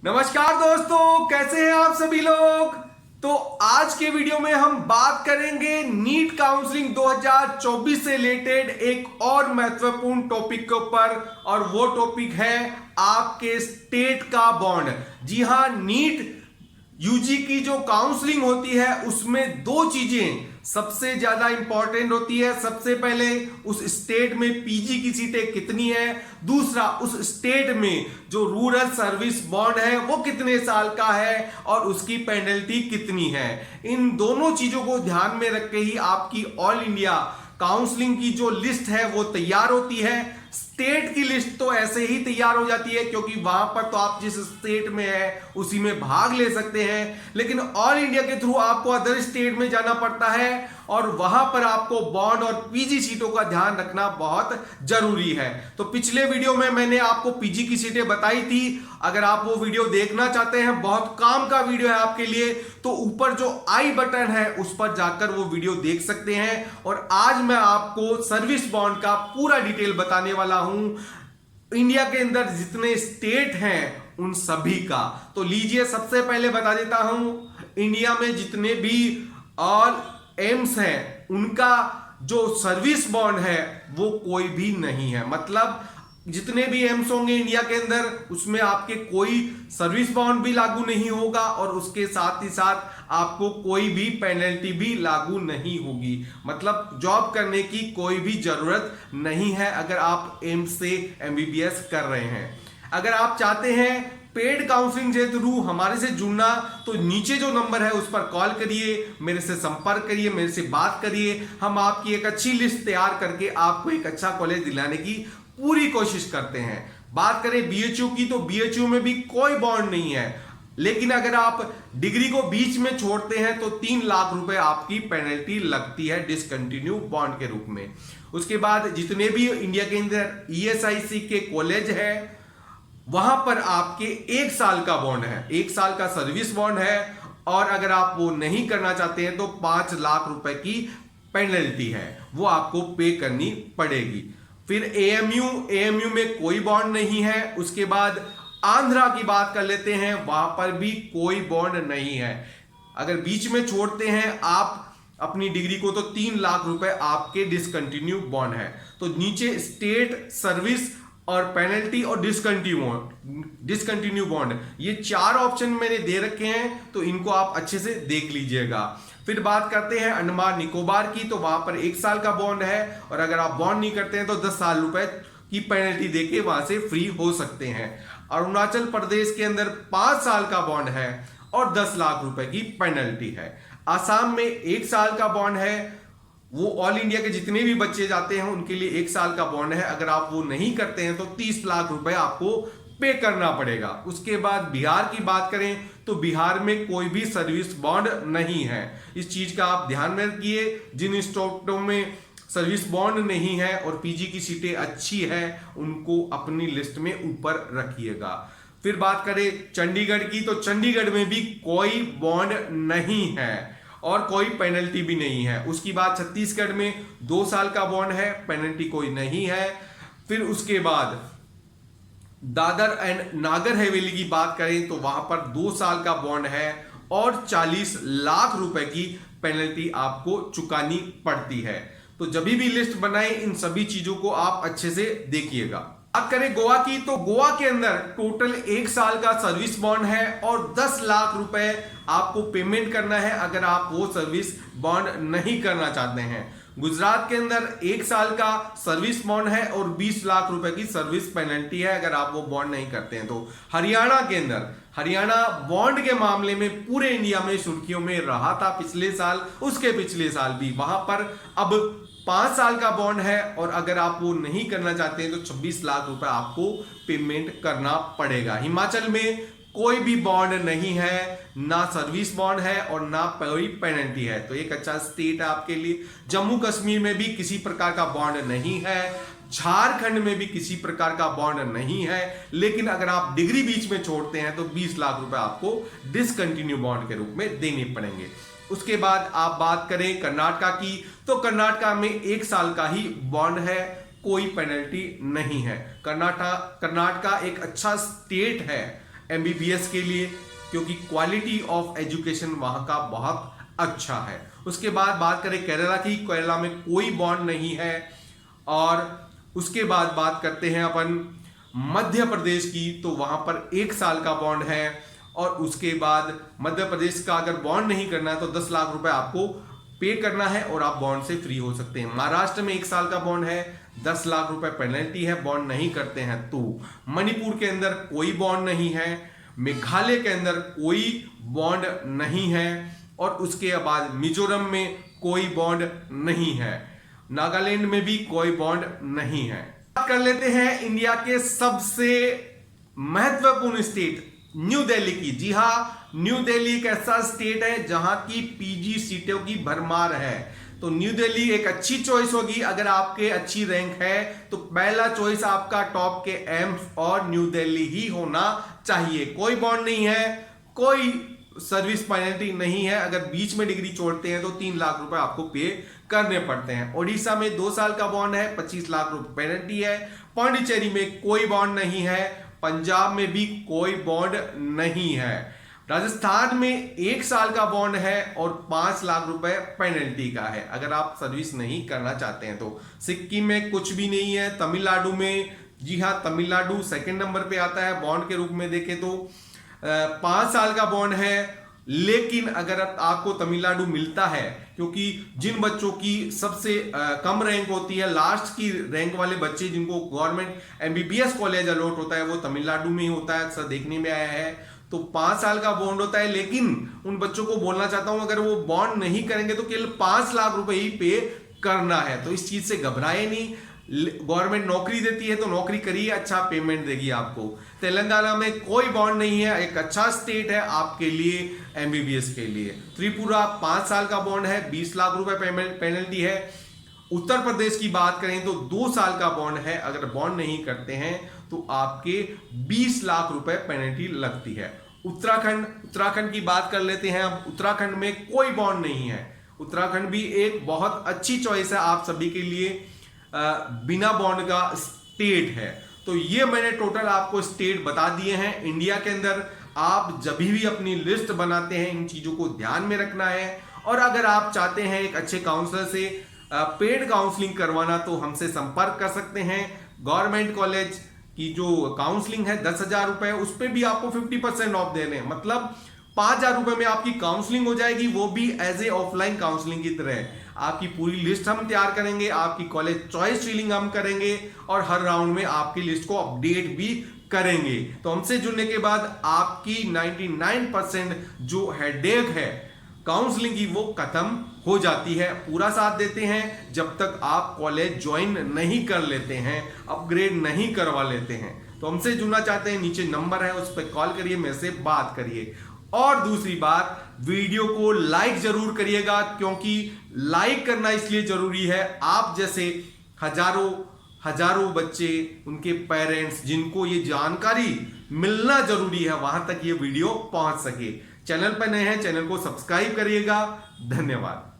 नमस्कार दोस्तों, कैसे हैं आप सभी लोग। तो आज के वीडियो में हम बात करेंगे नीट काउंसलिंग 2024 से रिलेटेड एक और महत्वपूर्ण टॉपिक के ऊपर, और वो टॉपिक है आपके स्टेट का बॉन्ड। जी हां, नीट यूजी की जो काउंसलिंग होती है उसमें दो चीजें सबसे ज्यादा इंपॉर्टेंट होती है। सबसे पहले उस स्टेट में पीजी की सीटें कितनी है, दूसरा उस स्टेट में जो रूरल सर्विस बॉन्ड है वो कितने साल का है और उसकी पेनल्टी कितनी है। इन दोनों चीजों को ध्यान में रख के ही आपकी ऑल इंडिया काउंसलिंग की जो लिस्ट है वो तैयार होती है। स्टेट की लिस्ट तो ऐसे ही तैयार हो जाती है क्योंकि वहां पर तो आप जिस स्टेट में है उसी में भाग ले सकते हैं, लेकिन ऑल इंडिया के थ्रू आपको अदर स्टेट में जाना पड़ता है और वहां पर आपको बॉन्ड और पीजी सीटों का ध्यान रखना बहुत जरूरी है। तो पिछले वीडियो में मैंने आपको पीजी की सीटें बताई थी। अगर आप वो वीडियो देखना चाहते हैं, बहुत काम का वीडियो है आपके लिए, तो ऊपर जो आई बटन है उस पर जाकर वो वीडियो देख सकते हैं। और आज मैं आपको सर्विस बॉन्ड का पूरा डिटेल बताने वाला हूं, इंडिया के अंदर जितने स्टेट हैं उन सभी का। तो लीजिए, सबसे पहले बता देता हूं, इंडिया में जितने भी ऑल एम्स हैं उनका जो सर्विस बॉन्ड है वो कोई भी नहीं है। मतलब जितने भी एम्स होंगे इंडिया के अंदर उसमें आपके कोई सर्विस बॉन्ड भी लागू नहीं होगा और उसके साथ ही साथ आपको कोई भी पेनल्टी भी लागू नहीं होगी। मतलब जॉब करने की कोई भी जरूरत नहीं है अगर आप एम्स से एमबीबीएस कर रहे हैं। अगर आप चाहते हैं पेड काउंसलिंग के थ्रू हमारे से जुड़ना तो नीचे जो नंबर है उस पर कॉल करिए, मेरे से संपर्क करिए, मेरे से बात करिए। हम आपकी एक अच्छी लिस्ट तैयार करके आपको एक अच्छा कॉलेज दिलाने की पूरी कोशिश करते हैं। बात करें बीएचयू की, तो बीएचयू में भी कोई बॉन्ड नहीं है, लेकिन अगर आप डिग्री को बीच में छोड़ते हैं तो 3 लाख रुपए आपकी पेनल्टी लगती है डिसकंटिन्यू बॉन्ड के रूप में। उसके बाद जितने भी इंडिया के अंदर ईएसआईसी के कॉलेज है वहां पर आपके 1 साल का बॉन्ड है, 1 साल का सर्विस बॉन्ड है, और अगर आप वो नहीं करना चाहते हैं तो 5 लाख रुपए की पेनल्टी है, वो आपको पे करनी पड़ेगी। फिर एएमयू में कोई बॉन्ड नहीं है। उसके बाद आंध्रा की बात कर लेते हैं, वहां पर भी कोई बॉन्ड नहीं है। अगर बीच में छोड़ते हैं आप अपनी डिग्री को तो 3 लाख रुपए आपके डिसकंटिन्यू बॉन्ड है। तो नीचे स्टेट, सर्विस और पेनल्टी और डिसकंटिन्यू बॉन्ड, ये 4 ऑप्शन मैंने दे रखे हैं, तो इनको आप अच्छे से देख लीजिएगा। फिर बात करते हैं अंडमान निकोबार की, तो वहां पर 1 साल का बॉन्ड है और अगर आप बॉन्ड नहीं करते हैं तो 10 लाख रुपए की पेनल्टी देके वहां से फ्री हो सकते हैं। अरुणाचल प्रदेश के अंदर 5 साल का बॉन्ड है और 10 लाख रुपए की पेनल्टी है। आसाम में 1 साल का बॉन्ड है, वो ऑल इंडिया के जितने भी बच्चे जाते हैं उनके लिए 1 साल का बॉन्ड है। अगर आप वो नहीं करते हैं तो 30 लाख रुपए आपको पे करना पड़ेगा। उसके बाद बिहार की बात करें तो बिहार में कोई भी सर्विस बॉन्ड नहीं है। इस चीज का आप ध्यान में रखिए, जिन स्टेटों में सर्विस बॉन्ड नहीं है और पीजी की सीटें अच्छी है उनको अपनी लिस्ट में ऊपर रखिएगा। फिर बात करें चंडीगढ़ की, तो चंडीगढ़ में भी कोई बॉन्ड नहीं है और कोई पेनल्टी भी नहीं है। उसकी बात छत्तीसगढ़ में 2 साल का बॉन्ड है, पेनल्टी कोई नहीं है। फिर उसके बाद दादर एंड नागर हवेली की बात करें तो वहां पर 2 साल का बॉन्ड है और 40 लाख रुपए की पेनल्टी आपको चुकानी पड़ती है। तो जब भी लिस्ट बनाए इन सभी चीजों को आप अच्छे से देखिएगा। बात करें गोवा की, तो गोवा के अंदर टोटल 1 साल का सर्विस बॉन्ड है और 10 लाख रुपए आपको पेमेंट करना है अगर आप वो सर्विस बॉन्ड नहीं करना चाहते हैं। गुजरात के अंदर 1 साल का सर्विस बॉन्ड है और 20 लाख रुपए की सर्विस पेनल्टी है अगर आप वो बॉन्ड नहीं करते हैं। तो हरियाणा के अंदर, हरियाणा बॉन्ड के मामले में पूरे इंडिया में सुर्खियों में रहा था पिछले साल, उसके पिछले साल भी। वहां पर अब 5 साल का बॉन्ड है और अगर आप वो नहीं करना चाहते हैं तो 26 लाख रुपए आपको पेमेंट करना पड़ेगा। हिमाचल में कोई भी बॉन्ड नहीं है, ना सर्विस बॉन्ड है और ना कोई पेनल्टी है, तो एक अच्छा स्टेट है आपके लिए। जम्मू कश्मीर में भी किसी प्रकार का बॉन्ड नहीं है, झारखंड में भी किसी प्रकार का बॉन्ड नहीं है, लेकिन अगर आप डिग्री बीच में छोड़ते हैं तो 20 लाख रुपए आपको डिसकंटिन्यू बॉन्ड के रूप में देने पड़ेंगे। उसके बाद आप बात करें कर्नाटका की, तो कर्नाटका में 1 साल का ही बॉन्ड है, कोई पेनल्टी नहीं है। कर्नाटका एक अच्छा स्टेट है, MBBS के लिए, क्योंकि क्वालिटी ऑफ एजुकेशन वहां का बहुत अच्छा है। उसके बाद बात करें केरला की, केरला में कोई बॉन्ड नहीं है। और उसके बाद बात करते हैं अपन मध्य प्रदेश की, तो वहां पर 1 साल का बॉन्ड है। और उसके बाद मध्य प्रदेश का अगर बॉन्ड नहीं करना है तो 10 लाख रुपए आपको पे करना है और आप बॉन्ड से फ्री हो सकते हैं। महाराष्ट्र में 1 साल का बॉन्ड है, 10 लाख रुपए पेनल्टी है बॉन्ड नहीं करते हैं तो। मणिपुर के अंदर कोई बॉन्ड नहीं है, मेघालय के अंदर कोई बॉन्ड नहीं है, और उसके बाद मिजोरम में कोई बॉन्ड नहीं है, नागालैंड में भी कोई बॉन्ड नहीं है। बात कर लेते हैं इंडिया के सबसे महत्वपूर्ण स्टेट न्यू दिल्ली की। जी हां, न्यू दिल्ली एक ऐसा स्टेट है जहां की पीजी सीटों की भरमार है, तो न्यू दिल्ली एक अच्छी चॉइस होगी। अगर आपके अच्छी रैंक है तो पहला चॉइस आपका टॉप के एम्स और न्यू दिल्ली ही होना चाहिए। कोई बॉन्ड नहीं है, कोई सर्विस पेनल्टी नहीं है। अगर बीच में डिग्री छोड़ते हैं तो 3 लाख रुपए आपको पे करने पड़ते हैं। ओडिशा में 2 साल का बॉन्ड है, 25 लाख रुपए पेनल्टी है। पांडिचेरी में कोई बॉन्ड नहीं है, पंजाब में भी कोई बॉन्ड नहीं है। राजस्थान में 1 साल का बॉन्ड है और 5 लाख रुपए पेनल्टी का है अगर आप सर्विस नहीं करना चाहते हैं तो। सिक्किम में कुछ भी नहीं है। तमिलनाडु में, जी हाँ, तमिलनाडु सेकंड नंबर पे आता है बॉन्ड के रूप में देखें तो 5 साल का बॉन्ड है। लेकिन अगर आपको तमिलनाडु मिलता है, क्योंकि जिन बच्चों की सबसे कम रैंक होती है, लास्ट की रैंक वाले बच्चे जिनको गवर्नमेंट MBBS कॉलेज अलॉट होता है वो तमिलनाडु में ही होता है, अक्सर देखने में आया है। तो 5 साल का बॉन्ड होता है। लेकिन उन बच्चों को बोलना चाहता हूं, अगर वो बॉन्ड नहीं करेंगे तो केवल 5 लाख रुपए ही पे करना है, तो इस चीज से घबराए नहीं। गवर्नमेंट नौकरी देती है तो नौकरी करिए, अच्छा पेमेंट देगी आपको। तेलंगाना में कोई बॉन्ड नहीं है, एक अच्छा स्टेट है आपके लिए MBBS के लिए। त्रिपुरा 5 साल का बॉन्ड है, 20 लाख रुपए पेनल्टी है। उत्तर प्रदेश की बात करें तो 2 साल का बॉन्ड है, अगर बॉन्ड नहीं करते हैं तो आपके 20 लाख रुपए पेनल्टी लगती है। उत्तराखंड की बात कर लेते हैं। अब उत्तराखंड में कोई बॉन्ड नहीं है। उत्तराखंड भी एक बहुत अच्छी चॉइस है आप सभी के लिए, बिना बॉन्ड का स्टेट है। तो ये मैंने टोटल आपको स्टेट बता दिए हैं इंडिया के अंदर। आप जब भी अपनी लिस्ट बनाते हैं इन चीजों को ध्यान में रखना है। और अगर आप चाहते हैं एक अच्छे काउंसलर से पेड काउंसलिंग करवाना तो हमसे संपर्क कर सकते हैं। गवर्नमेंट कॉलेज की जो काउंसलिंग है 10,000 रुपए, उस पर भी आपको 50% ऑफ देने, मतलब 5,000 रुपए में आपकी काउंसलिंग हो जाएगी, वो भी एज ए ऑफलाइन काउंसलिंग की तरह। आपकी पूरी लिस्ट हम तैयार करेंगे, आपकी कॉलेज चॉइस फीलिंग हम करेंगे और हर राउंड में आपकी लिस्ट को अपडेट भी करेंगे। तो हमसे जुड़ने के बाद आपकी 99% जो हेडेक है काउंसलिंग की वो खत्म हो जाती है। पूरा साथ देते हैं जब तक आप कॉलेज ज्वाइन नहीं कर लेते हैं, अपग्रेड नहीं करवा लेते हैं। तो हमसे जुड़ना चाहते हैं, नीचे नंबर है उस पर कॉल करिए, मेरे से बात करिए। और दूसरी बात, वीडियो को लाइक जरूर करिएगा, क्योंकि लाइक करना इसलिए जरूरी है, आप जैसे हजारों बच्चे, उनके पेरेंट्स जिनको ये जानकारी मिलना जरूरी है, वहां तक ये वीडियो पहुंच सके। चैनल पर नए हैं, चैनल को सब्सक्राइब करिएगा। धन्यवाद।